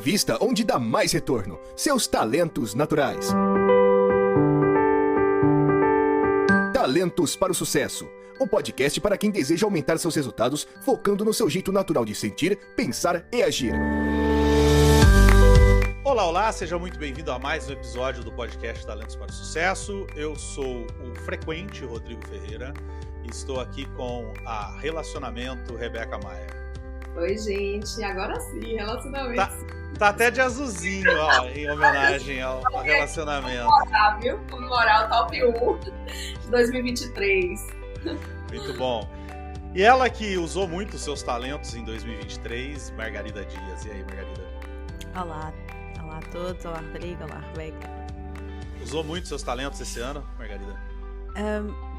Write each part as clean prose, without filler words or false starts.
invista onde dá mais retorno. Seus talentos naturais. Talentos para o Sucesso. O podcast para quem deseja aumentar seus resultados, focando no seu jeito natural de sentir, pensar e agir. Olá, olá, seja muito bem-vindo a mais um episódio do podcast Talentos para o Sucesso. Eu sou o frequente Rodrigo Ferreira e estou aqui com a Relacionamento Rebeca Maia. Oi, gente, agora sim, relacionamento. Tá até de azulzinho, ó, em homenagem ao relacionamento. Comemorar, viu? Comemorar o top 1 de 2023. Muito bom. E ela que usou muito os seus talentos em 2023, Margarida Dias. E aí, Margarida? Olá a todos, olá Rodrigo, olá Rebeca. Usou muito seus talentos esse ano, Margarida?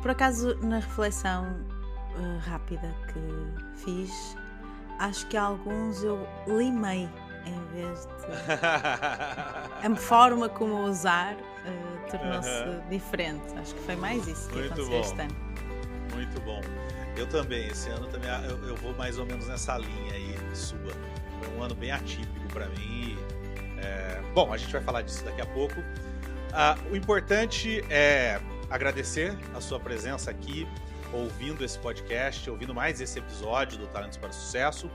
Por acaso, na reflexão rápida que fiz, acho que alguns eu limei em vez de... A forma como usar tornou-se diferente. Acho que foi mais isso que aconteceu este ano. Muito bom. Eu também, esse ano também eu vou mais ou menos nessa linha aí sua. Foi um ano bem atípico para mim. Bom, a gente vai falar disso daqui a pouco. O importante é agradecer a sua presença aqui, ouvindo esse podcast, ouvindo mais esse episódio do Talentos para o Sucesso.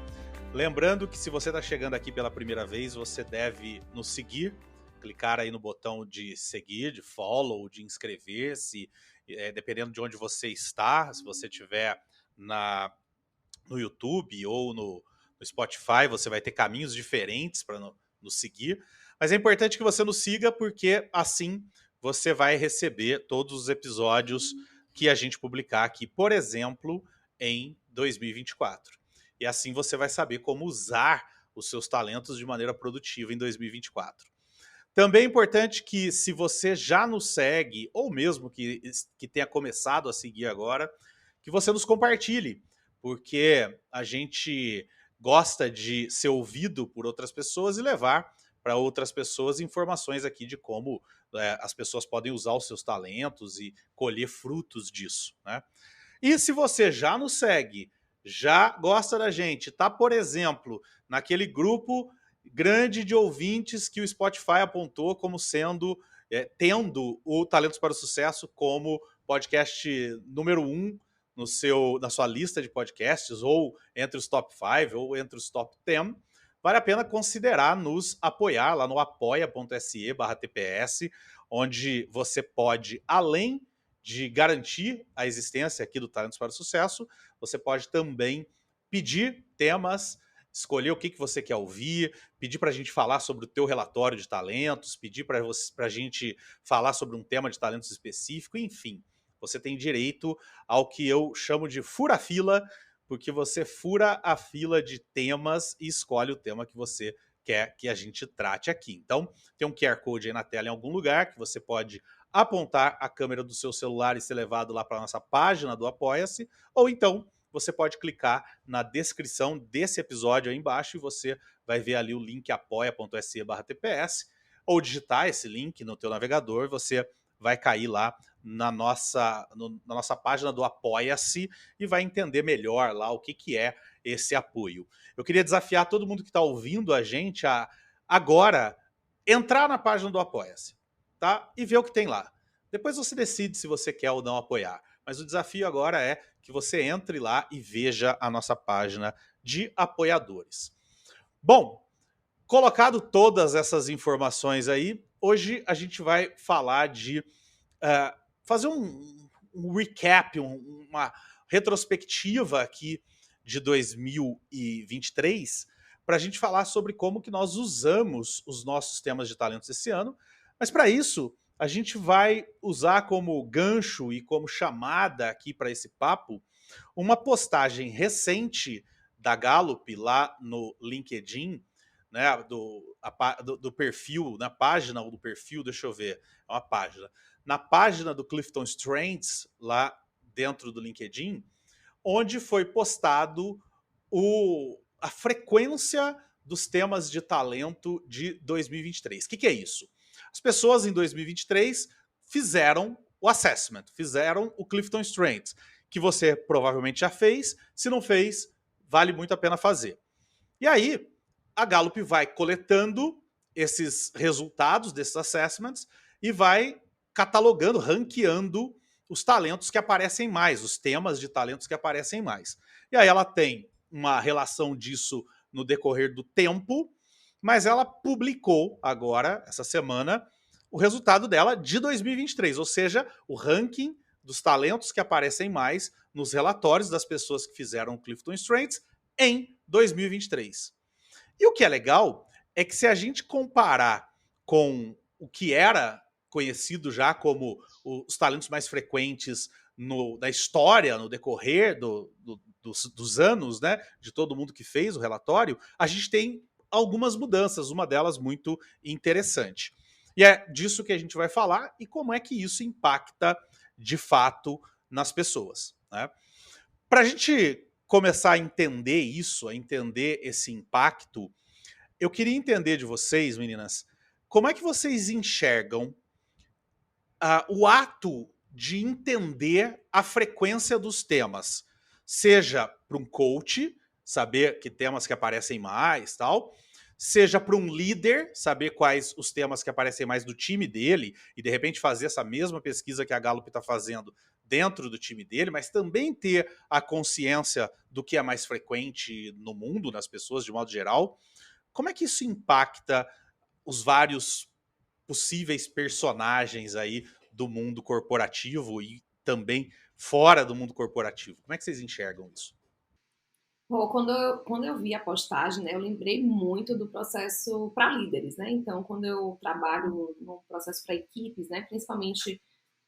Lembrando que se você está chegando aqui pela primeira vez, você deve nos seguir, clicar aí no botão de seguir, de follow, de inscrever-se, dependendo de onde você está. Se você estiver no YouTube ou no Spotify, você vai ter caminhos diferentes para nos seguir. Mas é importante que você nos siga, porque assim você vai receber todos os episódios que a gente publicar aqui, por exemplo, em 2024. E assim você vai saber como usar os seus talentos de maneira produtiva em 2024. Também é importante que, se você já nos segue, ou mesmo que tenha começado a seguir agora, que você nos compartilhe, porque a gente gosta de ser ouvido por outras pessoas e levar para outras pessoas informações aqui de como as pessoas podem usar os seus talentos e colher frutos disso, né? E se você já nos segue, já gosta da gente, tá, por exemplo, naquele grupo grande de ouvintes que o Spotify apontou como sendo, tendo o Talentos para o Sucesso como podcast número 1 na sua lista de podcasts, ou entre os top 5, ou entre os top 10, vale a pena considerar nos apoiar lá no apoia.se/TPS, onde você pode, além de garantir a existência aqui do Talentos para o Sucesso, você pode também pedir temas, escolher o que você quer ouvir, pedir para a gente falar sobre o teu relatório de talentos, pedir para a gente falar sobre um tema de talentos específico, enfim. Você tem direito ao que eu chamo de fura-fila, porque você fura a fila de temas e escolhe o tema que você quer que a gente trate aqui. Então, tem um QR Code aí na tela em algum lugar que você pode apontar a câmera do seu celular e ser levado lá para a nossa página do Apoia-se, ou então você pode clicar na descrição desse episódio aí embaixo e você vai ver ali o link apoia.se/TPS, ou digitar esse link no teu navegador, você vai cair lá na nossa página do Apoia-se e vai entender melhor lá o que é esse apoio. Eu queria desafiar todo mundo que está ouvindo a gente a agora entrar na página do Apoia-se, tá? E ver o que tem lá. Depois você decide se você quer ou não apoiar. Mas o desafio agora é que você entre lá e veja a nossa página de apoiadores. Bom, colocado todas essas informações aí, hoje a gente vai falar de fazer um recap, uma retrospectiva aqui de 2023, para a gente falar sobre como que nós usamos os nossos temas de talentos esse ano. Mas para isso, a gente vai usar como gancho e como chamada aqui para esse papo uma postagem recente da Gallup lá no LinkedIn, né, do perfil, na página ou do perfil, deixa eu ver, é uma página. Na página do Clifton Strengths, lá dentro do LinkedIn, onde foi postado a frequência dos temas de talento de 2023. O que é isso? As pessoas em 2023 fizeram o assessment, fizeram o Clifton Strengths, que você provavelmente já fez. Se não fez, vale muito a pena fazer. E aí, a Gallup vai coletando esses resultados desses assessments e vai catalogando, ranqueando os talentos que aparecem mais, os temas de talentos que aparecem mais. E aí ela tem uma relação disso no decorrer do tempo, mas ela publicou agora, essa semana, o resultado dela de 2023, ou seja, o ranking dos talentos que aparecem mais nos relatórios das pessoas que fizeram o Clifton Strengths em 2023. E o que é legal é que se a gente comparar com o que era conhecido já como os talentos mais frequentes da história, no decorrer dos anos, né, de todo mundo que fez o relatório, a gente tem algumas mudanças, uma delas muito interessante. E é disso que a gente vai falar e como é que isso impacta de fato nas pessoas, né? Para a gente começar a entender isso, a entender esse impacto, eu queria entender de vocês, meninas, como é que vocês enxergam o ato de entender a frequência dos temas, seja para um coach, saber que temas que aparecem mais, tal, seja para um líder, saber quais os temas que aparecem mais do time dele e de repente fazer essa mesma pesquisa que a Gallup está fazendo dentro do time dele, mas também ter a consciência do que é mais frequente no mundo, nas pessoas de modo geral. Como é que isso impacta os vários possíveis personagens aí do mundo corporativo e também fora do mundo corporativo? Como é que vocês enxergam isso? Bom, quando eu vi a postagem, né, eu lembrei muito do processo para líderes, né? Então, quando eu trabalho no processo para equipes, né, principalmente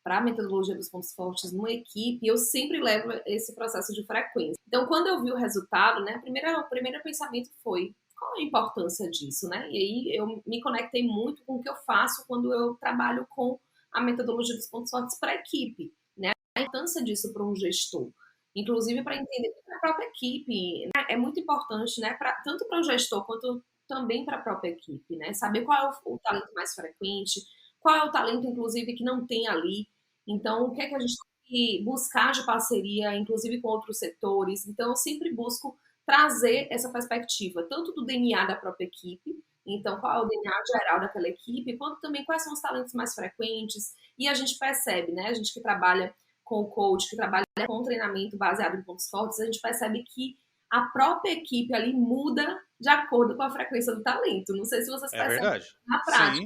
para a metodologia dos pontos fortes numa equipe, eu sempre levo esse processo de frequência. Então, quando eu vi o resultado, né, o primeiro pensamento foi: qual a importância disso, né? E aí eu me conectei muito com o que eu faço quando eu trabalho com a metodologia dos pontos fortes para a equipe, né? A importância disso para um gestor. Inclusive para entender a própria equipe, né? É muito importante, né? Tanto para o gestor quanto também para a própria equipe, né? Saber qual é o talento mais frequente, qual é o talento, inclusive, que não tem ali. Então, o que é que a gente tem que buscar de parceria, inclusive com outros setores. Então, eu sempre busco trazer essa perspectiva, tanto do DNA da própria equipe, então qual é o DNA geral daquela equipe, quanto também quais são os talentos mais frequentes. E a gente percebe, né? A gente que trabalha com o coach, que trabalha com treinamento baseado em pontos fortes, a gente percebe que a própria equipe ali muda de acordo com a frequência do talento. Não sei se vocês percebem verdade. na prática.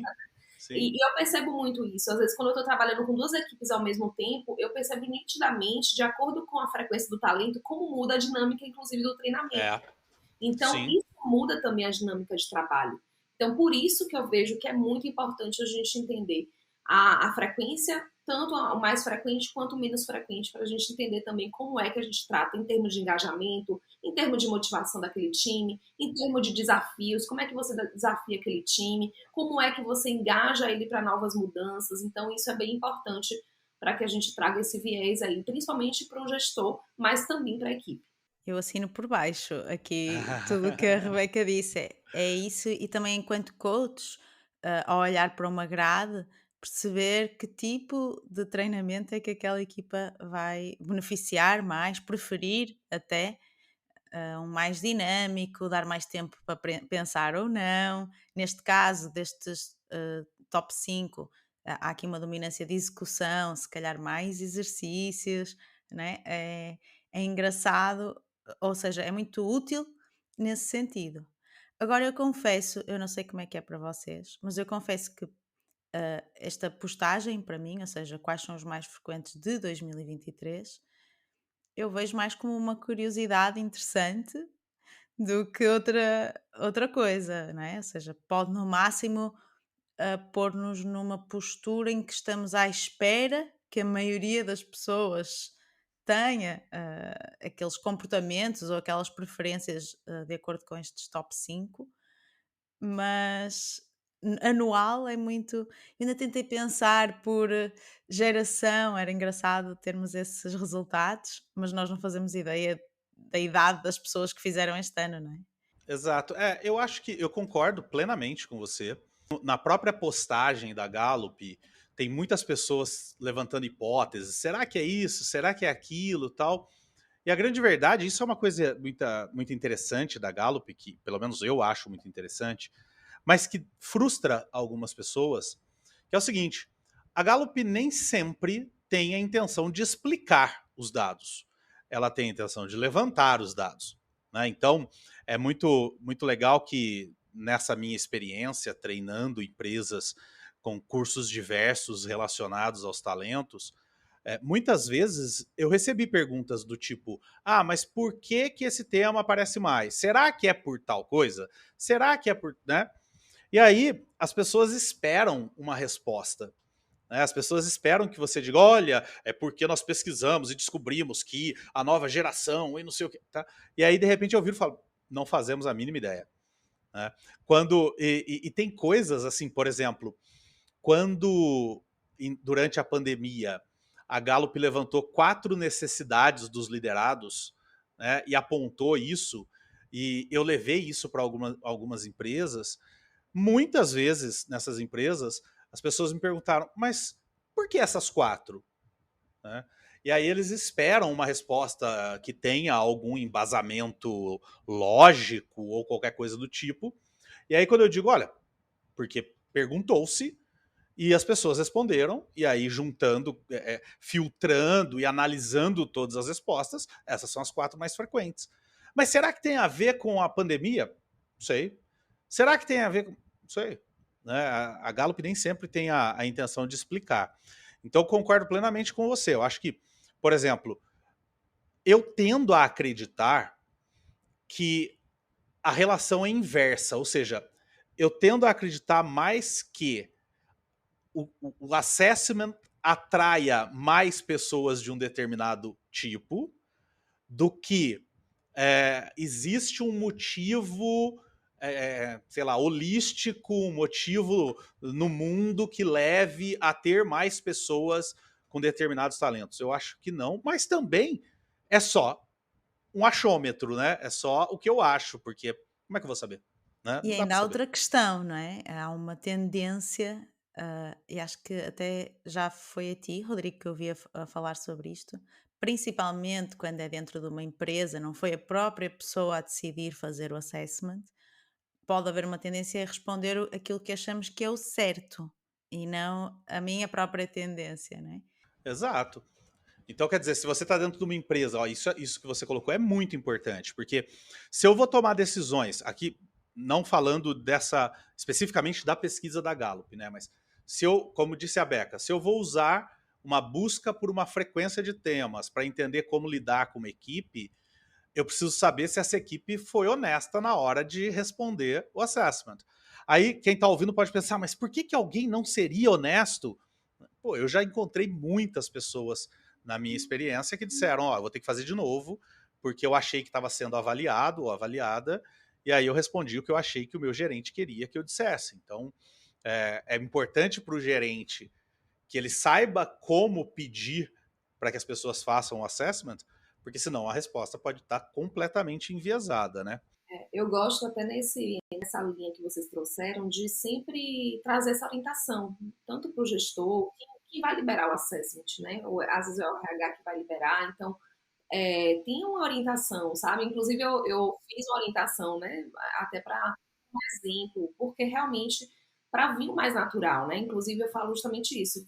Sim, sim. E eu percebo muito isso. Às vezes, quando eu estou trabalhando com duas equipes ao mesmo tempo, eu percebo nitidamente, de acordo com a frequência do talento, como muda a dinâmica, inclusive, do treinamento. Então, sim. isso muda também a dinâmica de trabalho. Então, por isso que eu vejo que é muito importante a gente entender a frequência, tanto o mais frequente quanto o menos frequente, para a gente entender também como é que a gente trata em termos de engajamento, em termos de motivação daquele time, em termos de desafios, como é que você desafia aquele time, como é que você engaja ele para novas mudanças. Então, isso é bem importante para que a gente traga esse viés aí, principalmente para o gestor, mas também para a equipe. Eu assino por baixo aqui tudo o que a Rebeca disse. É isso, e também enquanto coach, ao olhar para uma grade, perceber que tipo de treinamento é que aquela equipa vai beneficiar mais, preferir até um mais dinâmico, dar mais tempo para pensar ou não. Neste caso, destes top 5, há aqui uma dominância de execução, se calhar mais exercícios, né? É engraçado, ou seja, é muito útil nesse sentido. Agora eu confesso, eu não sei como é que é para vocês, mas eu confesso que esta postagem para mim, ou seja, quais são os mais frequentes de 2023, eu vejo mais como uma curiosidade interessante do que outra coisa, não é? Ou seja, pode no máximo pôr-nos numa postura em que estamos à espera que a maioria das pessoas tenha aqueles comportamentos ou aquelas preferências de acordo com estes top 5, mas anual é muito. Eu ainda tentei pensar por geração, era engraçado termos esses resultados, mas nós não fazemos ideia da idade das pessoas que fizeram este ano, não é? Exato. Eu acho que eu concordo plenamente com você. Na própria postagem da Gallup, tem muitas pessoas levantando hipóteses. Será que é isso? Será que é aquilo? Tal. E a grande verdade, isso é uma coisa muito interessante da Gallup, que pelo menos eu acho muito interessante, mas que frustra algumas pessoas, que é o seguinte: a Gallup nem sempre tem a intenção de explicar os dados. Ela tem a intenção de levantar os dados, né? Então, é muito legal que nessa minha experiência treinando empresas com cursos diversos relacionados aos talentos, muitas vezes eu recebi perguntas do tipo: ah, mas por que que esse tema aparece mais? Será que é por tal coisa? Será que é por, né? E aí as pessoas esperam uma resposta, né? As pessoas esperam que você diga: olha, é porque nós pesquisamos e descobrimos que a nova geração e não sei o que, tá? E aí de repente eu viro e falo: não fazemos a mínima ideia, né? E tem coisas assim, por exemplo, quando durante a pandemia a Gallup levantou 4 necessidades dos liderados, né, e apontou isso, e eu levei isso para algumas empresas. Muitas vezes nessas empresas as pessoas me perguntaram: mas por que essas 4? Né? E aí eles esperam uma resposta que tenha algum embasamento lógico ou qualquer coisa do tipo. E aí quando eu digo: olha, porque perguntou-se e as pessoas responderam, e aí juntando, filtrando e analisando todas as respostas, essas são as 4 mais frequentes. Mas será que tem a ver com a pandemia? Não sei. Será que tem a ver com. Não sei. Né? A Gallup nem sempre tem a intenção de explicar. Então, concordo plenamente com você. Eu acho que, por exemplo, eu tendo a acreditar que a relação é inversa, ou seja, eu tendo a acreditar mais que o assessment atraia mais pessoas de um determinado tipo do que existe um motivo, sei lá, holístico, um motivo no mundo que leve a ter mais pessoas com determinados talentos. Eu acho que não, mas também é só um achômetro, né? É só o que eu acho, porque como é que eu vou saber? Né? E Não dá ainda para há saber. outra questão, não é? Há uma tendência, e acho que até já foi a ti, Rodrigo, que eu vi a falar sobre isto, principalmente quando é dentro de uma empresa, não foi a própria pessoa a decidir fazer o assessment, pode haver uma tendência a responder aquilo que achamos que é o certo e não a minha própria tendência, não é? Exato. Então, quer dizer, se você está dentro de uma empresa, ó, isso que você colocou é muito importante, porque se eu vou tomar decisões, aqui não falando dessa, especificamente da pesquisa da Gallup, né? Mas se eu, como disse a Beca, se eu vou usar uma busca por uma frequência de temas para entender como lidar com uma equipe, eu preciso saber se essa equipe foi honesta na hora de responder o assessment. Aí, quem está ouvindo pode pensar, mas por que alguém não seria honesto? Pô, eu já encontrei muitas pessoas na minha experiência que disseram: ó, eu vou ter que fazer de novo, porque eu achei que estava sendo avaliado ou avaliada, e aí eu respondi o que eu achei que o meu gerente queria que eu dissesse. Então, é importante para o gerente que ele saiba como pedir para que as pessoas façam o assessment, porque senão a resposta pode estar completamente enviesada, né? Eu gosto até nessa linha que vocês trouxeram de sempre trazer essa orientação, tanto para o gestor, quem vai liberar o assessment, né? Ou às vezes é o RH que vai liberar, então tem uma orientação, sabe? Inclusive eu fiz uma orientação, né? Até para um exemplo, porque realmente para vir o mais natural, né? Inclusive eu falo justamente isso,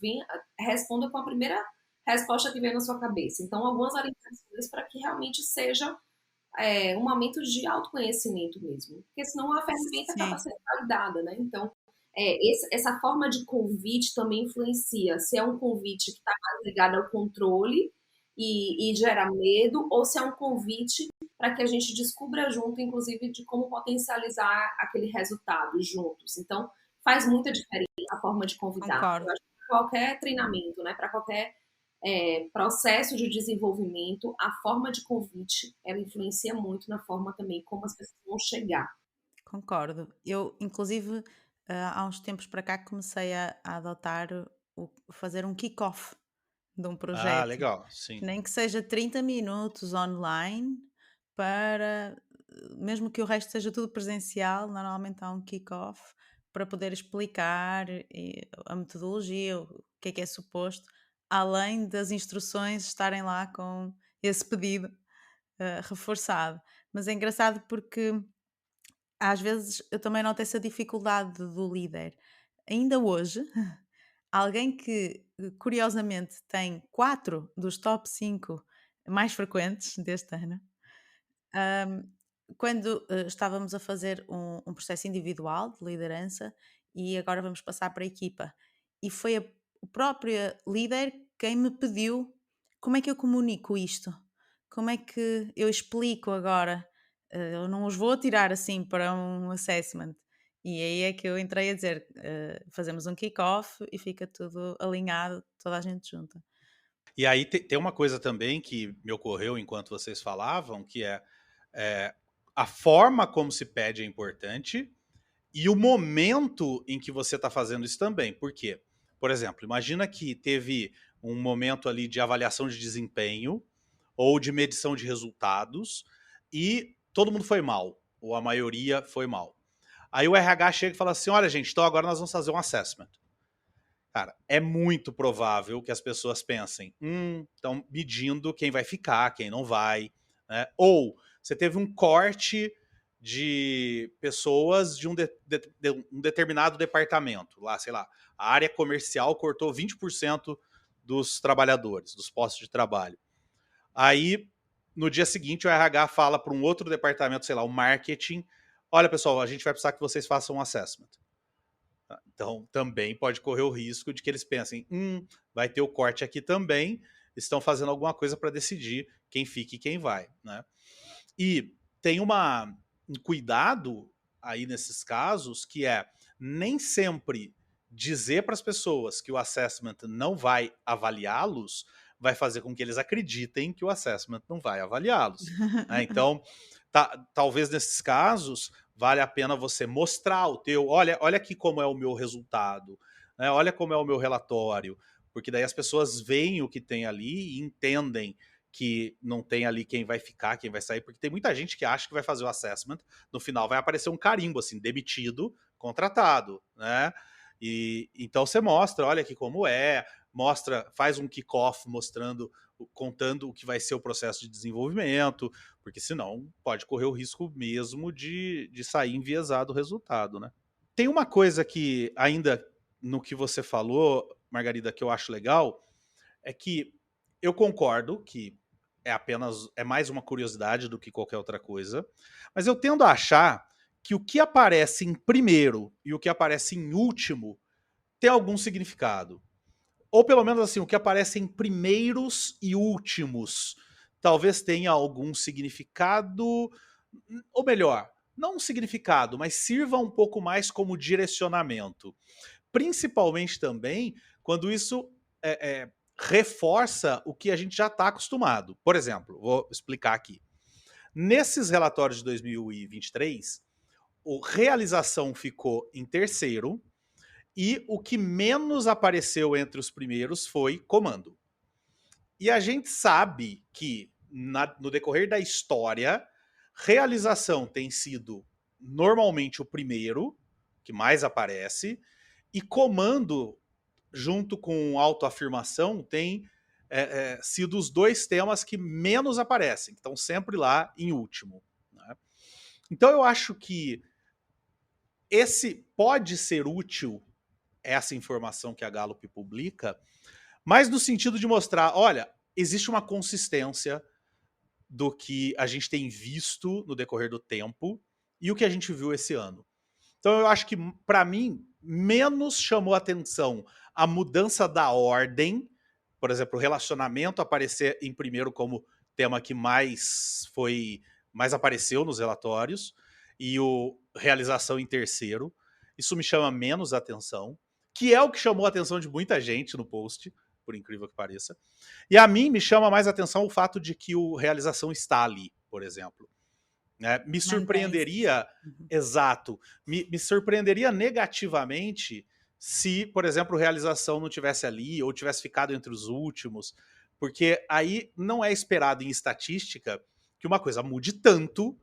responda com a primeira resposta que vem na sua cabeça. Então algumas orientações para que realmente seja um momento de autoconhecimento mesmo, porque senão a ferramenta acaba Sim, sendo validada, né? Então, essa forma de convite também influencia. Se é um convite que está mais ligado ao controle e gera medo, ou se é um convite para que a gente descubra junto, inclusive, de como potencializar aquele resultado juntos. Então, faz muita diferença a forma de convidar. Eu concordo. acho que para qualquer treinamento, né, para qualquer processo de desenvolvimento, a forma de convite, ela influencia muito na forma também como as pessoas vão chegar. Concordo. Eu, inclusive, há uns tempos para cá comecei a adotar fazer um kick-off de um Ah, projeto, legal, sim. nem que seja 30 minutos online para, mesmo que o resto seja tudo presencial, normalmente há um kick-off para poder explicar a metodologia, o que é suposto, além das instruções estarem lá com esse pedido. reforçado. Mas é engraçado porque às vezes eu também noto essa dificuldade do líder. Ainda hoje, alguém que curiosamente tem 4 dos top 5 mais frequentes deste ano, hum, quando estávamos a fazer um processo individual de liderança e agora vamos passar para a equipa. E foi o próprio líder quem me pediu como é que eu comunico isto, como é que eu explico agora. Eu não os vou tirar assim para um assessment. E aí é que eu entrei a dizer: fazemos um kick-off e fica tudo alinhado, toda a gente junta. E aí tem uma coisa também que me ocorreu enquanto vocês falavam, que é a forma como se pede é importante e o momento em que você está fazendo isso também. Por quê? Por exemplo, imagina que teve um momento ali de avaliação de desempenho ou de medição de resultados e todo mundo foi mal, ou a maioria foi mal. Aí o RH chega e fala assim: olha, gente, então agora nós vamos fazer um assessment. Cara, é muito provável que as pessoas pensem, estão medindo quem vai ficar, quem não vai, né? Ou você teve um corte de pessoas de um determinado departamento, lá, sei lá, a área comercial cortou 20% dos trabalhadores, dos postos de trabalho. Aí, no dia seguinte, o RH fala para um outro departamento, sei lá, o marketing, olha, pessoal, a gente vai precisar que vocês façam um assessment. Então, também pode correr o risco de que eles pensem, vai ter o corte aqui também, estão fazendo alguma coisa para decidir quem fica e quem vai, né? E tem um cuidado aí nesses casos, que é nem sempre dizer para as pessoas que o assessment não vai avaliá-los vai fazer com que eles acreditem que o assessment não vai avaliá-los, né? Então, talvez nesses casos vale a pena você mostrar o teu, olha aqui como é o meu resultado, né? Olha como é o meu relatório, porque daí as pessoas veem o que tem ali e entendem que não tem ali quem vai ficar, quem vai sair, porque tem muita gente que acha que vai fazer o assessment, no final vai aparecer um carimbo, assim, demitido, contratado, né? E então você mostra, olha aqui como mostra, faz um kick-off mostrando, contando o que vai ser o processo de desenvolvimento, porque senão pode correr o risco mesmo de sair enviesado o resultado, né? Tem uma coisa que ainda no que você falou, Margarida, que eu acho legal, é que eu concordo que é mais uma curiosidade do que qualquer outra coisa, mas eu tendo a achar que o que aparece em primeiro e o que aparece em último tem algum significado. Ou pelo menos assim, o que aparece em primeiros e últimos talvez tenha algum significado, ou melhor, não um significado, mas sirva um pouco mais como direcionamento. Principalmente também quando isso reforça o que a gente já está acostumado. Por exemplo, vou explicar aqui. Nesses relatórios de 2023, a realização ficou em terceiro e o que menos apareceu entre os primeiros foi comando. E a gente sabe que no decorrer da história, realização tem sido normalmente o primeiro, que mais aparece, e comando, junto com autoafirmação, tem sido os dois temas que menos aparecem, que estão sempre lá em último, né? Então eu acho que esse pode ser útil, essa informação que a Gallup publica, mas no sentido de mostrar, olha, existe uma consistência do que a gente tem visto no decorrer do tempo e o que a gente viu esse ano. Então eu acho que, para mim, menos chamou atenção a mudança da ordem, por exemplo, o relacionamento aparecer em primeiro como tema que mais apareceu nos relatórios, e o realização em terceiro. Isso me chama menos atenção, que é o que chamou a atenção de muita gente no post, por incrível que pareça. E a mim me chama mais atenção o fato de que o realização está ali, por exemplo. Me surpreenderia, exato, me surpreenderia negativamente se, por exemplo, realização não tivesse ali ou tivesse ficado entre os últimos, porque aí não é esperado em estatística que uma coisa mude tanto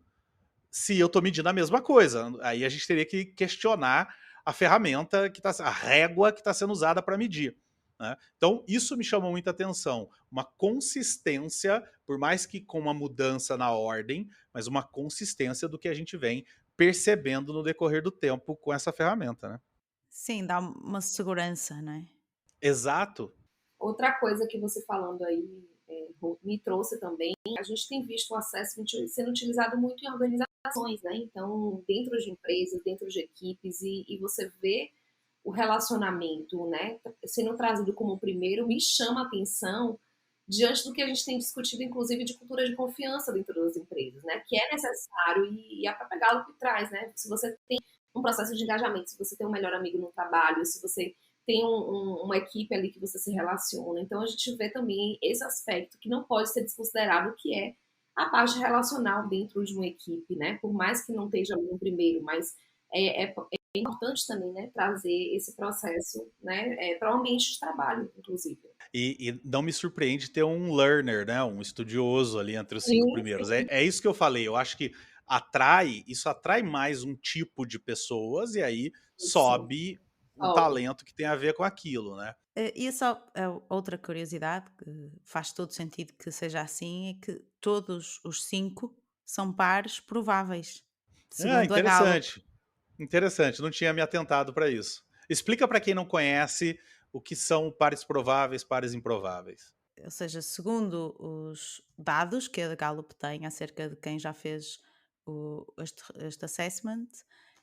se eu estou medindo a mesma coisa. Aí a gente teria que questionar a ferramenta, a régua que está sendo usada para medir. né? Então, isso me chamou muita atenção. Uma consistência, por mais que com uma mudança na ordem, mas uma consistência do que a gente vem percebendo no decorrer do tempo com essa ferramenta, né? Sim, dá uma segurança, não é? Exato. Outra coisa que você falando aí me trouxe também, a gente tem visto o assessment sendo utilizado muito em organizações, né? Então, dentro de empresas, dentro de equipes, e você vê o relacionamento, né, sendo trazido como primeiro, me chama a atenção diante do que a gente tem discutido, inclusive, de cultura de confiança dentro das empresas, né? Que é necessário e a própria Gallup traz, né? Se você tem um processo de engajamento, se você tem um melhor amigo no trabalho, se você tem uma equipe ali que você se relaciona. Então, a gente vê também esse aspecto que não pode ser desconsiderado, que é a parte relacional dentro de uma equipe, né? Por mais que não esteja ali no primeiro, mas é importante também, né, trazer esse processo, né, para o ambiente de trabalho, inclusive. E não me surpreende ter um learner, né, um estudioso ali entre os 5 Sim, primeiros. sim. É isso que eu falei. Eu acho que isso atrai mais um tipo de pessoas e aí Isso. sobe um Óbvio. talento que tem a ver com aquilo, né? E só outra curiosidade, que faz todo sentido que seja assim, é que todos os 5 são pares prováveis, Ah, segundo a Gallup. interessante. Interessante, não tinha me atentado para isso. Explica para quem não conhece o que são pares prováveis, pares improváveis. Ou seja, segundo os dados que a Gallup tem acerca de quem já fez este assessment,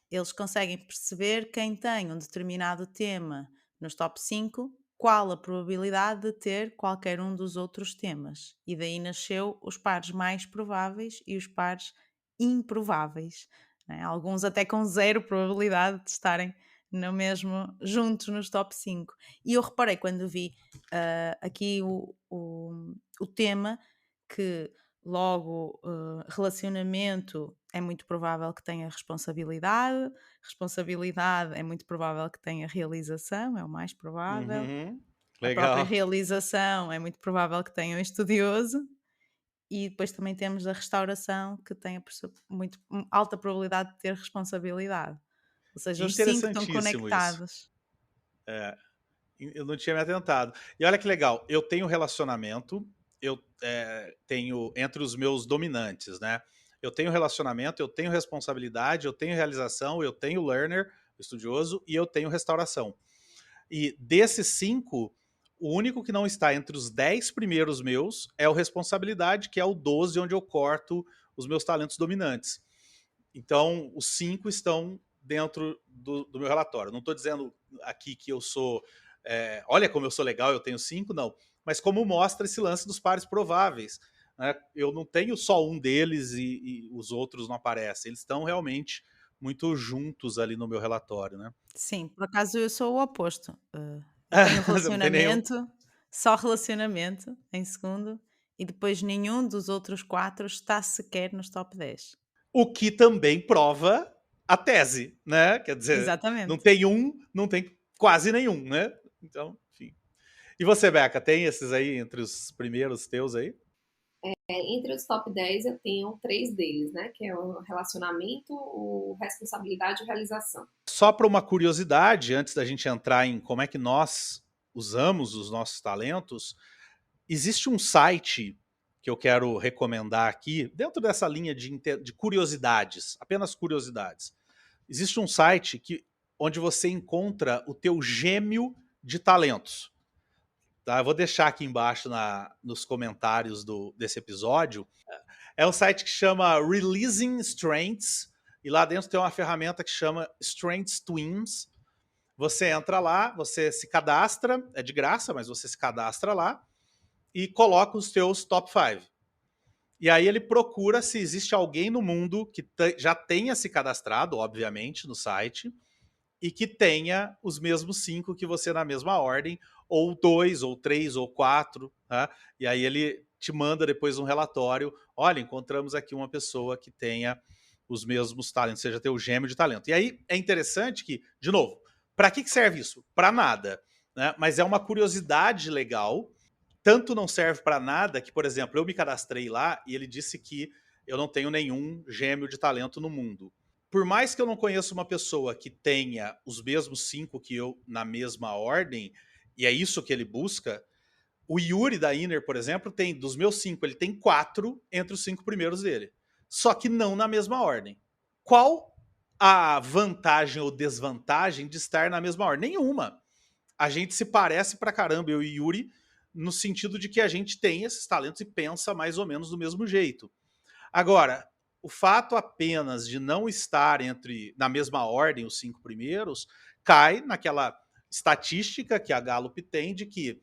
eles conseguem perceber quem tem um determinado tema nos top 5, qual a probabilidade de ter qualquer um dos outros temas. E daí nasceu os pares mais prováveis e os pares improváveis, né? Alguns até com zero probabilidade de estarem no mesmo, juntos nos top 5. E eu reparei quando vi aqui o tema que logo relacionamento é muito provável que tenha responsabilidade é muito provável que tenha realização, é o mais provável, Uhum, a própria legal. realização é muito provável que tenha um estudioso e depois também temos a restauração que tem muito alta probabilidade de ter responsabilidade. Ou seja, os 5 estão Interessantíssimo isso. conectados. É, eu não tinha me atentado. E olha que legal, eu tenho relacionamento, eu tenho entre os meus dominantes, né? Eu tenho relacionamento, eu tenho responsabilidade, eu tenho realização, eu tenho learner, estudioso, e eu tenho restauração. E desses 5, o único que não está entre os 10 primeiros meus é o responsabilidade, que é o 12, onde eu corto os meus talentos dominantes. Então, os 5 estão dentro do meu relatório. Não estou dizendo aqui que eu sou. Olha como eu sou legal, eu tenho 5, não. Mas como mostra esse lance dos pares prováveis. Né? Eu não tenho só um deles e os outros não aparecem. Eles estão realmente muito juntos ali no meu relatório. Né? Sim, por acaso eu sou o oposto. Eu tenho Você não tem nenhum. só relacionamento em segundo, e depois nenhum dos outros 4 está sequer nos top 10. O que também prova a tese, né? Quer dizer, não Exatamente. tem um, não tem quase nenhum, né? Então, enfim. E você, Beca, tem esses aí entre os primeiros teus aí? Entre os top 10 eu tenho 3 deles, né? Que é o relacionamento, o responsabilidade e o realização. Só para uma curiosidade, antes da gente entrar em como é que nós usamos os nossos talentos, existe um site que eu quero recomendar aqui, dentro dessa linha de curiosidades, apenas curiosidades. Existe um site onde você encontra o teu gêmeo de talentos. Tá? Eu vou deixar aqui embaixo nos comentários desse episódio. É um site que chama Releasing Strengths, e lá dentro tem uma ferramenta que chama Strengths Twins. Você entra lá, você se cadastra, é de graça, mas você se cadastra lá e coloca os teus top 5. E aí ele procura se existe alguém no mundo que já tenha se cadastrado, obviamente, no site, e que tenha os mesmos 5 que você na mesma ordem, ou 2, ou 3, ou 4, tá? E aí ele te manda depois um relatório, olha, encontramos aqui uma pessoa que tenha os mesmos talentos, seja teu gêmeo de talento. E aí é interessante que, de novo, para que serve isso? Para nada, né? Mas é uma curiosidade legal, tanto não serve para nada que, por exemplo, eu me cadastrei lá e ele disse que eu não tenho nenhum gêmeo de talento no mundo. Por mais que eu não conheça uma pessoa que tenha os mesmos 5 que eu na mesma ordem, e é isso que ele busca. O Yuri da Inner, por exemplo, tem, dos meus 5, ele tem 4 entre os 5 primeiros dele. Só que não na mesma ordem. Qual a vantagem ou desvantagem de estar na mesma ordem? Nenhuma. A gente se parece pra caramba, eu e Yuri, no sentido de que a gente tem esses talentos e pensa mais ou menos do mesmo jeito. Agora, o fato apenas de não estar na mesma ordem os 5 primeiros cai naquela estatística que a Gallup tem de que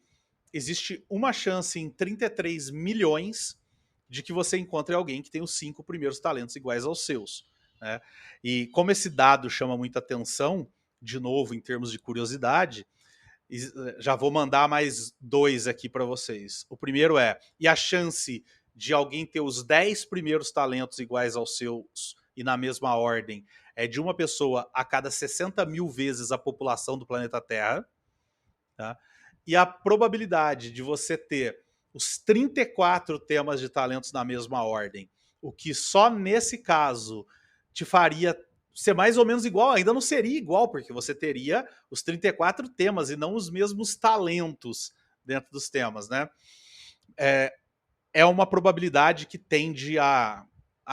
existe uma chance em 33 milhões de que você encontre alguém que tem os 5 primeiros talentos iguais aos seus. Né? E como esse dado chama muita atenção, de novo, em termos de curiosidade, já vou mandar mais 2 aqui para vocês. O primeiro e a chance de alguém ter os 10 primeiros talentos iguais aos seus e na mesma ordem é de uma pessoa a cada 60 mil vezes a população do planeta Terra. Tá? E a probabilidade de você ter os 34 temas de talentos na mesma ordem, o que só nesse caso te faria ser mais ou menos igual, ainda não seria igual, porque você teria os 34 temas e não os mesmos talentos dentro dos temas, né? É uma probabilidade que tende a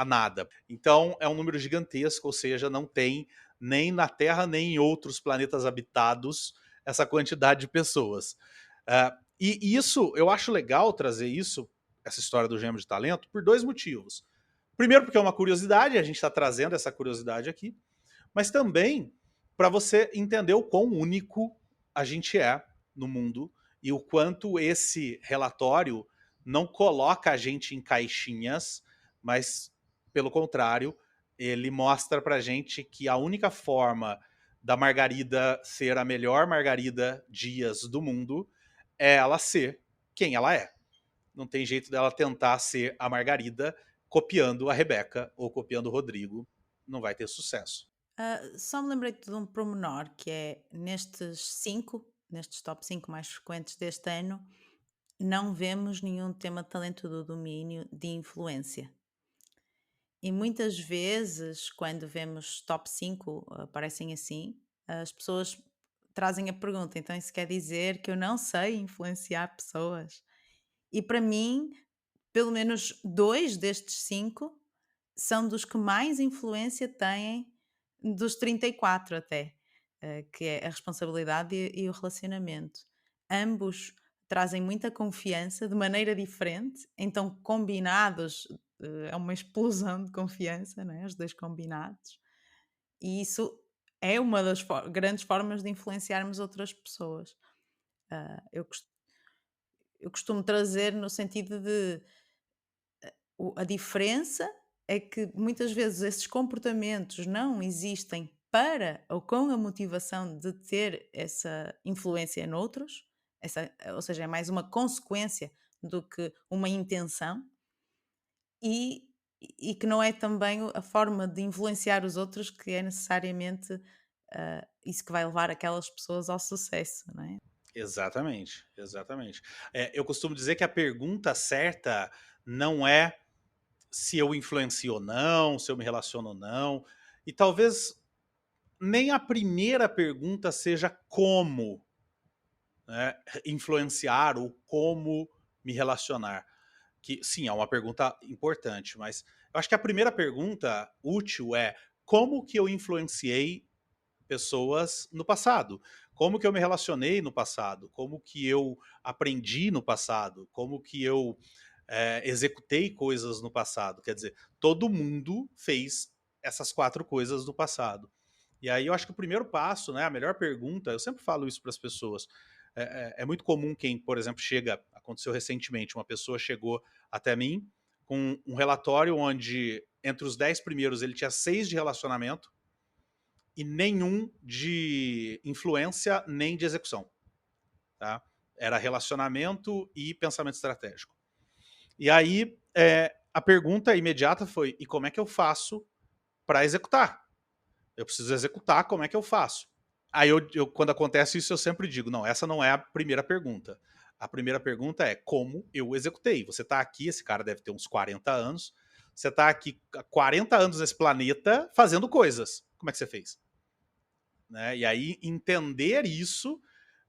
nada. Então, é um número gigantesco, ou seja, não tem nem na Terra, nem em outros planetas habitados essa quantidade de pessoas. E isso, eu acho legal trazer isso, essa história do gêmeo de talento, por 2 motivos. Primeiro, porque é uma curiosidade, a gente está trazendo essa curiosidade aqui, mas também para você entender o quão único a gente é no mundo e o quanto esse relatório não coloca a gente em caixinhas, mas, pelo contrário, ele mostra pra gente que a única forma da Margarida ser a melhor Margarida Dias do mundo é ela ser quem ela é. Não tem jeito dela tentar ser a Margarida copiando a Rebeca ou copiando o Rodrigo. Não vai ter sucesso. Só me lembrei de um pormenor, que é nestes top 5 mais frequentes deste ano, não vemos nenhum tema de talento do domínio de influência. E muitas vezes, quando vemos top 5 aparecem assim, as pessoas trazem a pergunta, então isso quer dizer que eu não sei influenciar pessoas? E para mim, pelo menos 2 destes 5 são dos que mais influência têm dos 34 até, que é a responsabilidade e o relacionamento. Ambos trazem muita confiança de maneira diferente, então combinados é uma explosão de confiança, não é? Os 2 combinados, e isso é uma das grandes formas de influenciarmos outras pessoas. Eu costumo trazer no sentido de a diferença é que muitas vezes esses comportamentos não existem para ou com a motivação de ter essa influência noutros, ou seja, é mais uma consequência do que uma intenção, e que não é também a forma de influenciar os outros que é necessariamente isso que vai levar aquelas pessoas ao sucesso, não é? Exatamente, exatamente. Eu costumo dizer que a pergunta certa não é se eu influencio ou não, se eu me relaciono ou não, e talvez nem a primeira pergunta seja como, né, influenciar ou como me relacionar. Que sim, é uma pergunta importante, mas eu acho que a primeira pergunta útil é como que eu influenciei pessoas no passado? Como que eu me relacionei no passado? Como que eu aprendi no passado? Como que eu executei coisas no passado? Quer dizer, todo mundo fez essas 4 coisas no passado. E aí eu acho que o primeiro passo, né, a melhor pergunta, eu sempre falo isso para as pessoas, é muito comum quem, por exemplo, aconteceu recentemente, uma pessoa chegou até mim com um relatório onde entre os 10 primeiros ele tinha 6 de relacionamento e nenhum de influência nem de execução. Tá? Era relacionamento e pensamento estratégico. E aí a pergunta imediata foi, e como é que eu faço para executar? Eu preciso executar, como é que eu faço? Aí quando acontece isso, eu sempre digo, não, essa não é a primeira pergunta. A primeira pergunta é como eu executei. Você está aqui, esse cara deve ter uns 40 anos, você está aqui há 40 anos nesse planeta fazendo coisas. Como é que você fez? Né? E aí entender isso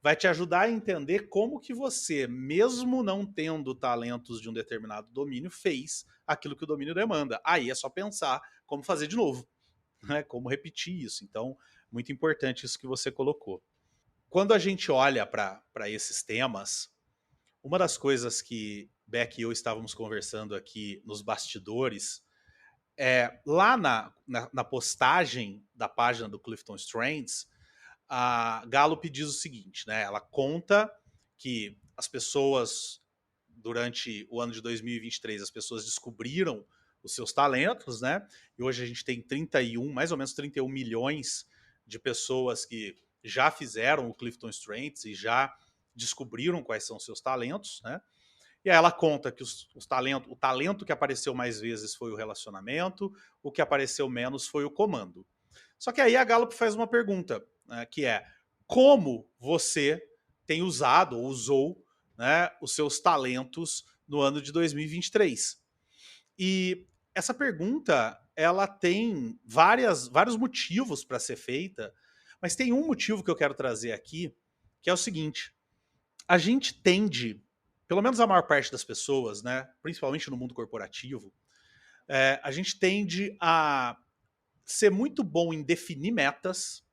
vai te ajudar a entender como que você, mesmo não tendo talentos de um determinado domínio, fez aquilo que o domínio demanda. Aí é só pensar como fazer de novo, né? Como repetir isso. Então, muito importante isso que você colocou. Quando a gente olha para esses temas, uma das coisas que Beck e eu estávamos conversando aqui nos bastidores lá na postagem da página do Clifton Strengths, a Gallup diz o seguinte, né? Ela conta que as pessoas, durante o ano de 2023, as pessoas descobriram os seus talentos, né? E hoje a gente tem mais ou menos 31 milhões de pessoas que já fizeram o Clifton Strengths e já descobriram quais são os seus talentos, né? E aí ela conta que o talento que apareceu mais vezes foi o relacionamento, o que apareceu menos foi o comando. Só que aí a Gallup faz uma pergunta, né, que é como você tem usado ou usou, né, os seus talentos no ano de 2023. E essa pergunta ela tem vários motivos para ser feita, mas tem um motivo que eu quero trazer aqui, que é o seguinte: a gente tende, pelo menos a maior parte das pessoas, né, principalmente no mundo corporativo, a gente tende a ser muito bom em definir metas,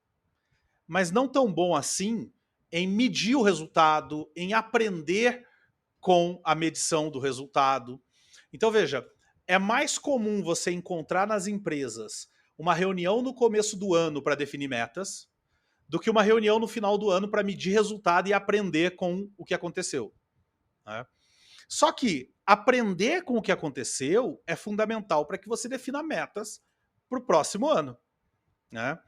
mas não tão bom assim em medir o resultado, em aprender com a medição do resultado. Então, veja, é mais comum você encontrar nas empresas uma reunião no começo do ano para definir metas do que uma reunião no final do ano para medir resultado e aprender com o que aconteceu, né? Só que aprender com o que aconteceu é fundamental para que você defina metas para o próximo ano, né?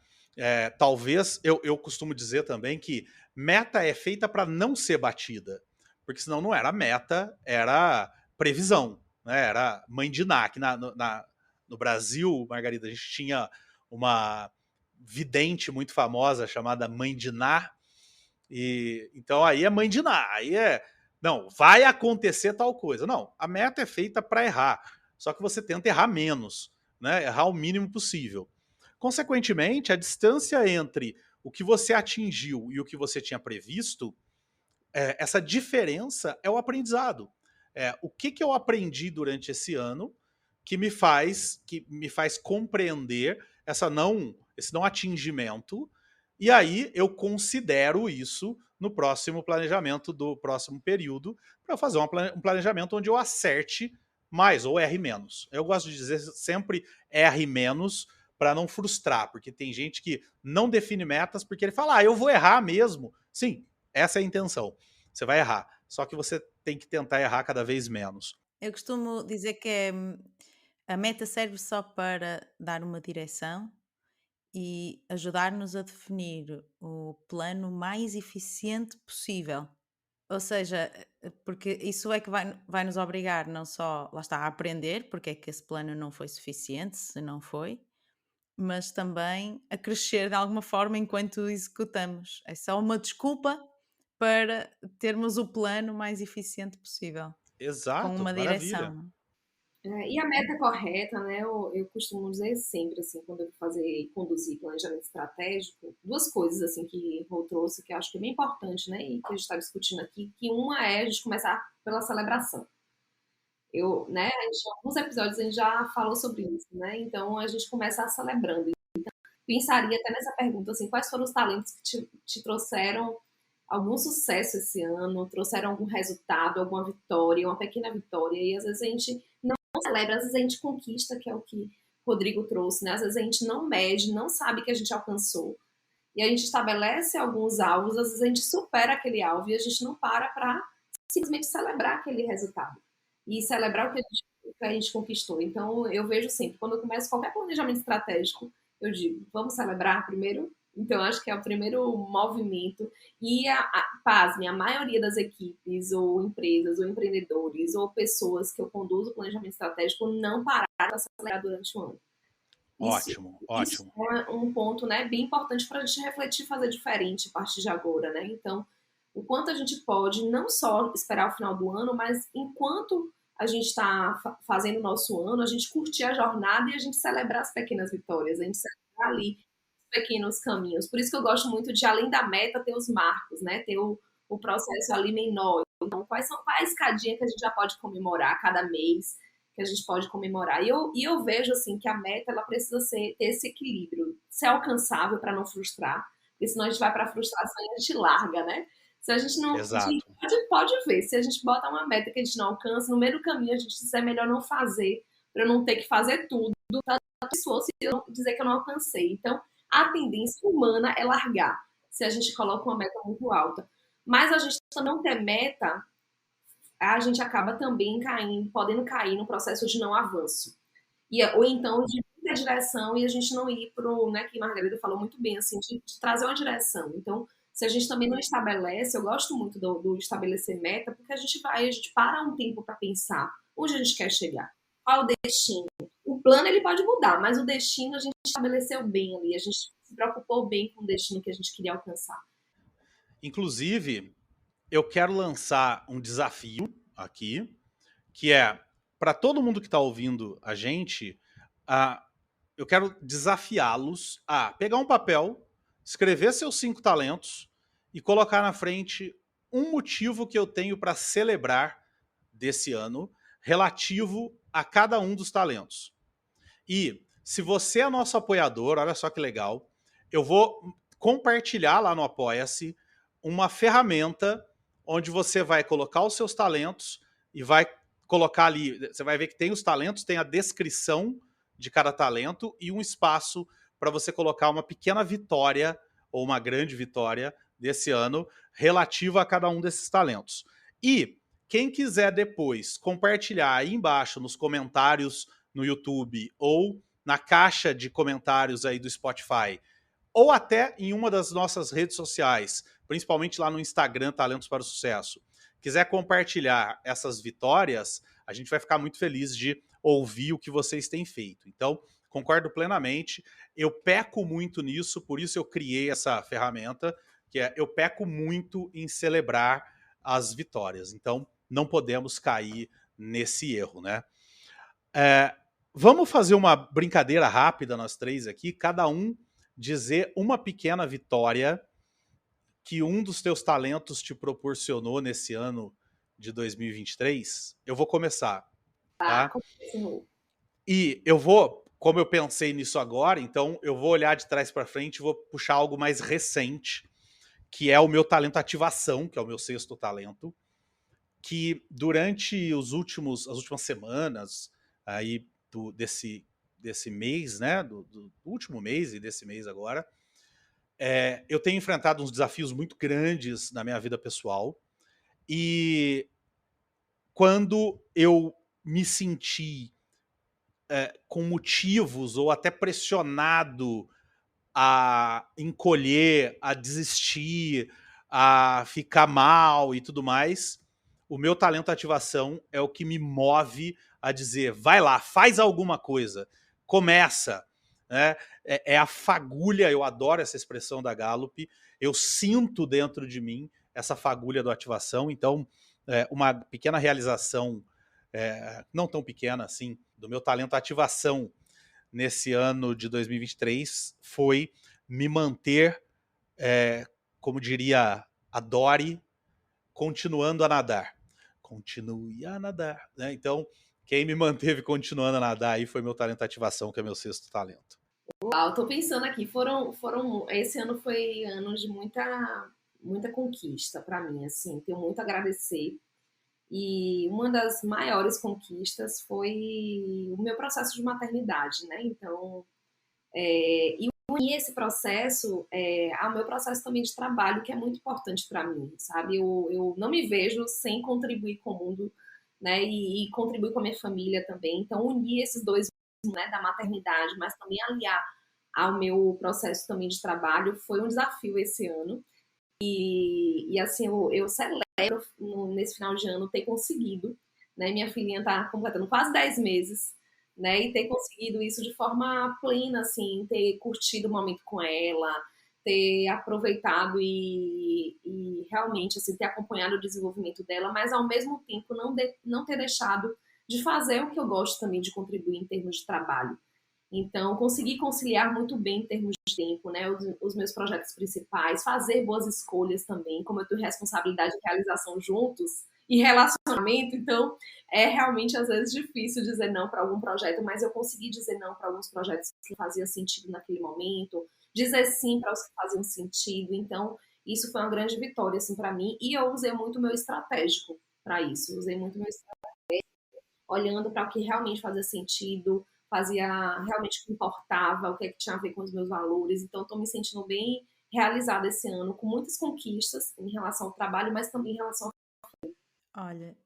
Talvez, eu costumo dizer também que meta é feita para não ser batida, porque senão não era meta, era previsão, né? Era mãe de Ná, que no Brasil, Margarida, a gente tinha uma vidente muito famosa chamada Mãe de Ná, e então aí é Mãe de Ná, aí não, vai acontecer tal coisa. Não, a meta é feita para errar, só que você tenta errar menos, né? Errar o mínimo possível. Consequentemente, a distância entre o que você atingiu e o que você tinha previsto, essa diferença é o aprendizado. O que eu aprendi durante esse ano que me faz compreender esse não atingimento, e aí eu considero isso no próximo planejamento do próximo período para fazer um planejamento onde eu acerte mais ou erre menos. Eu gosto de dizer sempre erre menos para não frustrar, porque tem gente que não define metas porque ele fala, eu vou errar mesmo. Sim, essa é a intenção. Você vai errar, só que você tem que tentar errar cada vez menos. Eu costumo dizer que a meta serve só para dar uma direção e ajudar-nos a definir o plano mais eficiente possível. Ou seja, porque isso é que vai nos obrigar não só, lá está, a aprender porque é que esse plano não foi suficiente, se não foi, mas também a crescer de alguma forma enquanto o executamos. É só uma desculpa para termos o plano mais eficiente possível. Com Exato, uma maravilha. direção. E a meta correta, né? Eu costumo dizer sempre, assim, quando eu vou fazer e conduzir planejamento estratégico, duas coisas, assim, que eu trouxe, que eu acho que é bem importante, né? E que a gente está discutindo aqui, que uma é a gente começar pela celebração. Né? Em alguns episódios a gente já falou sobre isso, né? Então a gente começa celebrando. Então, pensaria até nessa pergunta, assim, quais foram os talentos que te trouxeram algum sucesso esse ano, trouxeram algum resultado, alguma vitória, uma pequena vitória, e às vezes a gente não celebra, às vezes a gente conquista, que é o que o Rodrigo trouxe, né? Às vezes a gente não mede, não sabe que a gente alcançou, e a gente estabelece alguns alvos, às vezes a gente supera aquele alvo e a gente não para simplesmente celebrar aquele resultado e celebrar o que a gente conquistou. Então, eu vejo sempre, quando eu começo qualquer planejamento estratégico, eu digo, vamos celebrar primeiro? Então, acho que é o primeiro movimento. E, pasme, a maioria das equipes, ou empresas, ou empreendedores, ou pessoas que eu conduzo o planejamento estratégico não pararam a celebrar durante o ano. Ótimo. Isso é um ponto, né, bem importante para a gente refletir e fazer diferente a partir de agora, né? Então, o quanto a gente pode não só esperar o final do ano, mas enquanto a gente está fazendo o nosso ano, a gente curtir a jornada e a gente celebrar as pequenas vitórias, a gente celebrar ali pequenos caminhos. Por isso que eu gosto muito de, além da meta, ter os marcos, né? Ter o processo ali menor. Então, qual a escadinha que a gente já pode comemorar cada mês, que a gente pode comemorar. E eu vejo, assim, que a meta, ela precisa ter esse equilíbrio, ser alcançável para não frustrar, porque senão a gente vai para a frustração e a gente larga, né? Se a gente não... Exato. A gente pode ver, se a gente bota uma meta que a gente não alcança, no meio do caminho a gente diz, é melhor não fazer, para eu não ter que fazer tudo, para a pessoa se eu dizer que eu não alcancei. Então, a tendência humana é largar, se a gente coloca uma meta muito alta. Mas a gente não ter meta, a gente acaba também podendo cair no processo de não avanço. Ou então de ir a direção e a gente não ir para o, né, que a Margarida falou muito bem, assim, de trazer uma direção. Então, se a gente também não estabelece, eu gosto muito do estabelecer meta, porque a gente para um tempo para pensar onde a gente quer chegar, qual o destino. O plano ele pode mudar, mas o destino a gente estabeleceu bem ali, a gente se preocupou bem com o destino que a gente queria alcançar. Inclusive, eu quero lançar um desafio aqui, que é para todo mundo que está ouvindo a gente, eu quero desafiá-los a pegar um papel, escrever seus 5 talentos e colocar na frente um motivo que eu tenho para celebrar desse ano relativo a cada um dos talentos. E se você é nosso apoiador, olha só que legal, eu vou compartilhar lá no Apoia-se uma ferramenta onde você vai colocar os seus talentos e vai colocar ali, você vai ver que tem os talentos, tem a descrição de cada talento e um espaço para você colocar uma pequena vitória ou uma grande vitória desse ano relativa a cada um desses talentos. E quem quiser depois compartilhar aí embaixo nos comentários no YouTube ou na caixa de comentários aí do Spotify, ou até em uma das nossas redes sociais, principalmente lá no Instagram, Talentos para o Sucesso, quiser compartilhar essas vitórias, a gente vai ficar muito feliz de ouvir o que vocês têm feito. Então, concordo plenamente. Eu peco muito nisso, por isso eu criei essa ferramenta, que é eu peco muito em celebrar as vitórias. Então, não podemos cair nesse erro, né? Vamos fazer uma brincadeira rápida, nós três aqui, cada um dizer uma pequena vitória que um dos teus talentos te proporcionou nesse ano de 2023. Eu vou começar, tá? E eu vou, como eu pensei nisso agora, então eu vou olhar de trás para frente e vou puxar algo mais recente, que é o meu talento ativação, que é o meu 6º talento, que durante as últimas semanas aí desse mês, né, do último mês e desse mês agora, eu tenho enfrentado uns desafios muito grandes na minha vida pessoal, e quando eu me senti com motivos ou até pressionado a encolher, a desistir, a ficar mal e tudo mais, o meu talento ativação é o que me move a dizer, vai lá, faz alguma coisa, começa, né? É a fagulha, eu adoro essa expressão da Gallup, eu sinto dentro de mim essa fagulha do ativação, então uma pequena realização, não tão pequena assim, do meu talento ativação nesse ano de 2023 foi me manter, como diria a Dory, continuando a nadar. Continue a nadar, né? Então, quem me manteve continuando a nadar aí foi meu talento ativação, que é meu 6º talento. Uau, tô pensando aqui, esse ano foi ano de muita conquista para mim, assim, tenho muito a agradecer. E uma das maiores conquistas foi o meu processo de maternidade, né? Então, e unir esse processo ao meu processo também de trabalho, que é muito importante para mim, sabe? Eu não me vejo sem contribuir com o mundo, né? E contribuir com a minha família também. Então, unir esses dois, né, da maternidade, mas também aliar ao meu processo também de trabalho, foi um desafio esse ano. E assim, eu celebro nesse final de ano ter conseguido, né? Minha filhinha está completando quase 10 meses, né? E ter conseguido isso de forma plena, assim, ter curtido o momento com ela, ter aproveitado e realmente, assim, ter acompanhado o desenvolvimento dela, mas ao mesmo tempo não ter deixado de fazer o que eu gosto também de contribuir em termos de trabalho. Então, consegui conciliar muito bem em termos de tempo, né? Os meus projetos principais, fazer boas escolhas também, como eu tenho responsabilidade de realização juntos e relacionamento, então é realmente às vezes difícil dizer não para algum projeto, mas eu consegui dizer não para alguns projetos que faziam sentido naquele momento, dizer sim para os que faziam sentido. Então, isso foi uma grande vitória assim para mim, e eu usei muito o meu estratégico para isso. Usei muito o meu estratégico, olhando para o que realmente fazia sentido, fazia realmente o que importava, o que, é que tinha a ver com os meus valores. Então, estou me sentindo bem realizada esse ano, com muitas conquistas em relação ao trabalho, mas também em relação. Olha,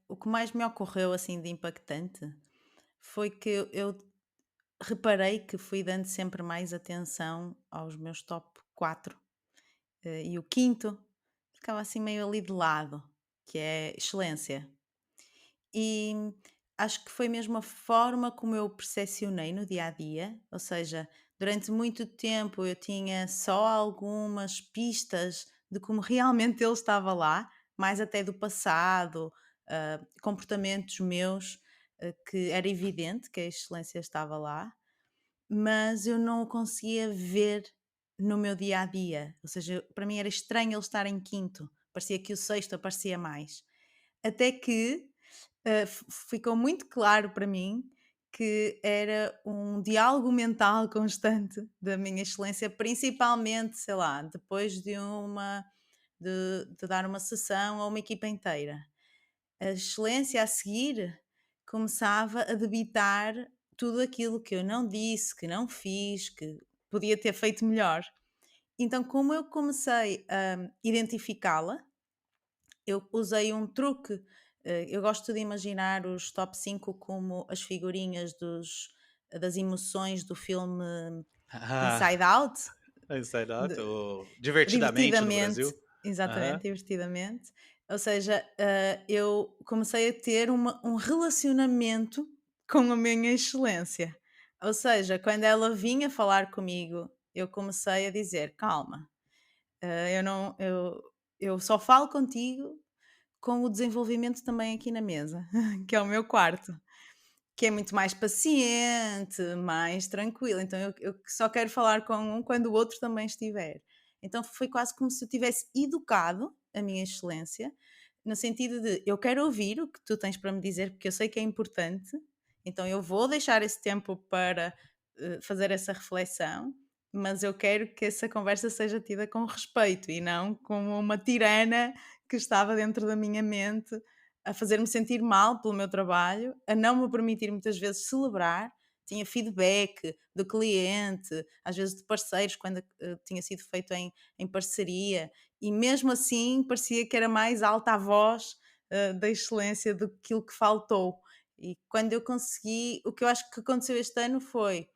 o que mais me ocorreu assim de impactante foi que eu reparei que fui dando sempre mais atenção aos meus top 4 e o quinto ficava assim meio ali de lado, que é excelência. E acho que foi mesmo a forma como eu percepcionei no dia a dia, ou seja, durante muito tempo eu tinha só algumas pistas de como realmente ele estava lá, mais até do passado, comportamentos meus, que era evidente que a excelência estava lá, mas eu não o conseguia ver no meu dia a dia. Ou seja, para mim era estranho ele estar em quinto, parecia que o sexto aparecia mais. Até que ficou muito claro para mim que era um diálogo mental constante da minha excelência, principalmente, sei lá, depois de dar uma sessão a uma equipa inteira. A excelência a seguir começava a debitar tudo aquilo que eu não disse, que não fiz, que podia ter feito melhor. Então, como eu comecei a identificá-la, eu usei um truque. Eu gosto de imaginar os top 5 como as figurinhas das emoções do filme Ah, Inside Out, Inside Out, de- ou Divertidamente no divertidamente, Brasil. exatamente, Aham. divertidamente. Ou seja, eu comecei a ter um relacionamento com a minha excelência. Ou seja, quando ela vinha falar comigo, eu comecei a dizer: calma, eu não, eu só falo contigo com o desenvolvimento também aqui na mesa, que é o meu quarto, que é muito mais paciente, mais tranquilo. Então eu só quero falar com um quando o outro também estiver. Então foi quase como se eu tivesse educado a minha excelência, no sentido de eu quero ouvir o que tu tens para me dizer, porque eu sei que é importante, então eu vou deixar esse tempo para fazer essa reflexão, mas eu quero que essa conversa seja tida com respeito e não como uma tirana que estava dentro da minha mente a fazer-me sentir mal pelo meu trabalho, a não me permitir muitas vezes celebrar. Tinha feedback do cliente, às vezes de parceiros, quando tinha sido feito em parceria, e mesmo assim parecia que era mais alta a voz da excelência do que aquilo que faltou. E quando eu consegui, o que eu acho que aconteceu este ano foi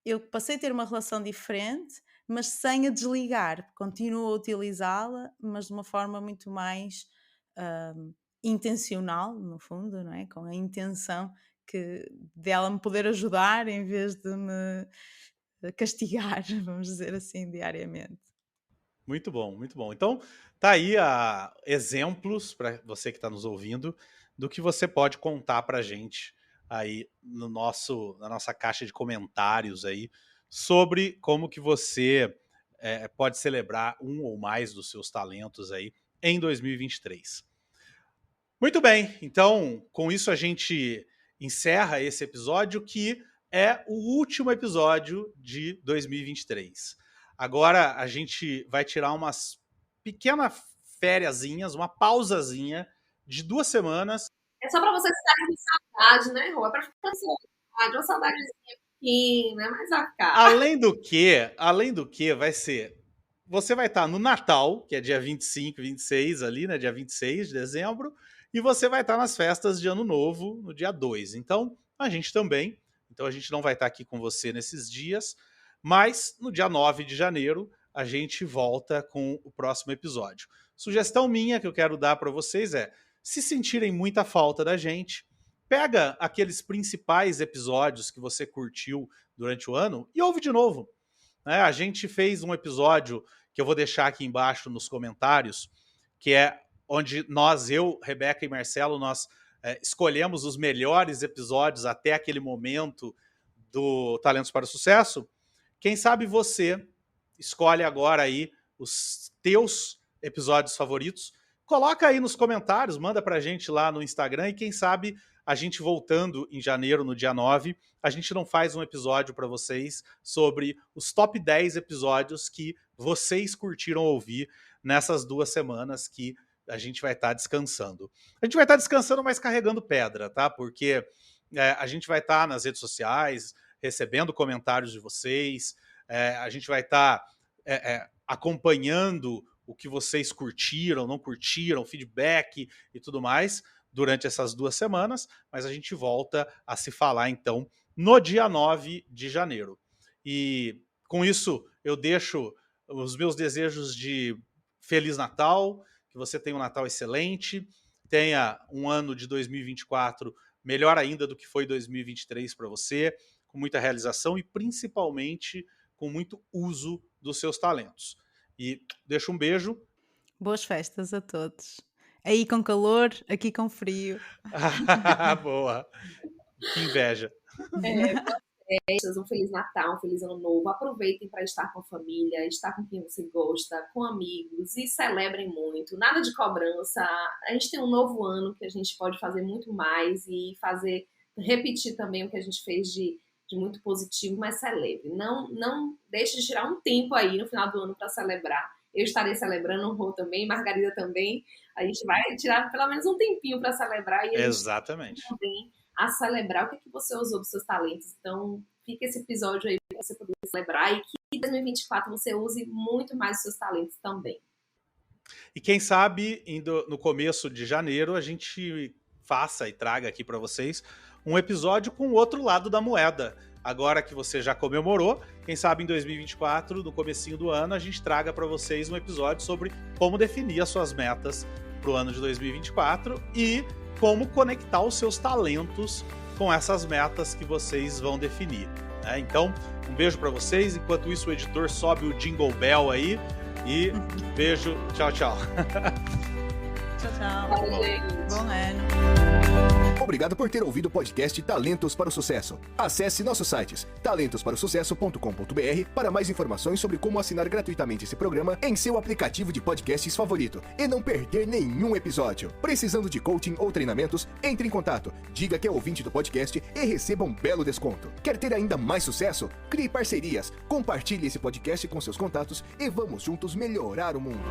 eu passei a ter uma relação diferente, mas sem a desligar. Continuo a utilizá-la, mas de uma forma muito mais intencional, no fundo, não é? Com a intenção dela me poder ajudar em vez de me castigar, vamos dizer assim, diariamente. Muito bom, muito bom. Então, tá aí exemplos para você que está nos ouvindo do que você pode contar para a gente aí na nossa caixa de comentários aí sobre como que você pode celebrar um ou mais dos seus talentos aí em 2023. Muito bem, então com isso a gente encerra esse episódio que é o último episódio de 2023. Agora a gente vai tirar umas pequenas fériasinhas, uma pausazinha de 2 semanas. É só para vocês ficarem com saudade, né, Rô? É para ficar com saudade, uma saudadezinha pequena, mas vai ficar. Além do que vai ser, você vai estar no Natal, que é dia 25, 26 ali, né, dia 26 de dezembro, e você vai estar nas festas de Ano Novo no dia 2. Então, a gente também. Então, a gente não vai estar aqui com você nesses dias, mas no dia 9 de janeiro a gente volta com o próximo episódio. Sugestão minha que eu quero dar para vocês é: se sentirem muita falta da gente, pega aqueles principais episódios que você curtiu durante o ano e ouve de novo. Né? A gente fez um episódio que eu vou deixar aqui embaixo nos comentários, que é onde eu, Rebeca e Marcelo, nós escolhemos os melhores episódios até aquele momento do Talentos para o Sucesso, quem sabe você escolhe agora aí os teus episódios favoritos. Coloca aí nos comentários, manda pra gente lá no Instagram e quem sabe a gente voltando em janeiro, no dia 9, a gente não faz um episódio para vocês sobre os top 10 episódios que vocês curtiram ouvir nessas 2 semanas que a gente vai estar descansando. A gente vai estar descansando, mas carregando pedra, tá? Porque a gente vai estar nas redes sociais, recebendo comentários de vocês, a gente vai estar acompanhando o que vocês curtiram, não curtiram, feedback e tudo mais durante essas 2 semanas, mas a gente volta a se falar, então, no dia 9 de janeiro. E com isso, eu deixo os meus desejos de Feliz Natal, que você tenha um Natal excelente, tenha um ano de 2024 melhor ainda do que foi 2023 para você, com muita realização e principalmente com muito uso dos seus talentos. E deixo um beijo. Boas festas a todos. Aí com calor, aqui com frio. Boa. Que inveja. Festas, um Feliz Natal, um Feliz Ano Novo. Aproveitem para estar com a família, estar com quem você gosta, com amigos e celebrem muito. Nada de cobrança. A gente tem um novo ano que a gente pode fazer muito mais e repetir também o que a gente fez de muito positivo, mas celebre. Não deixe de tirar um tempo aí no final do ano para celebrar. Eu estarei celebrando, o Rô também, Margarida também. A gente vai tirar pelo menos um tempinho para celebrar. E exatamente. Também a celebrar o que você usou dos seus talentos. Então, fica esse episódio aí para você poder celebrar e que em 2024 você use muito mais os seus talentos também. E quem sabe, no começo de janeiro, a gente faça e traga aqui para vocês um episódio com o outro lado da moeda. Agora que você já comemorou, quem sabe em 2024, no comecinho do ano, a gente traga para vocês um episódio sobre como definir as suas metas para o ano de 2024 e como conectar os seus talentos com essas metas que vocês vão definir. Né? Então, um beijo para vocês. Enquanto isso, o editor sobe o Jingle Bell aí. E beijo. Tchau, tchau. Tchau, tchau. Bom ano. Obrigado por ter ouvido o podcast Talentos para o Sucesso. Acesse nossos sites talentosparosucesso.com.br para mais informações sobre como assinar gratuitamente esse programa em seu aplicativo de podcasts favorito e não perder nenhum episódio. Precisando de coaching ou treinamentos, entre em contato, diga que é ouvinte do podcast e receba um belo desconto. Quer ter ainda mais sucesso? Crie parcerias, compartilhe esse podcast com seus contatos e vamos juntos melhorar o mundo.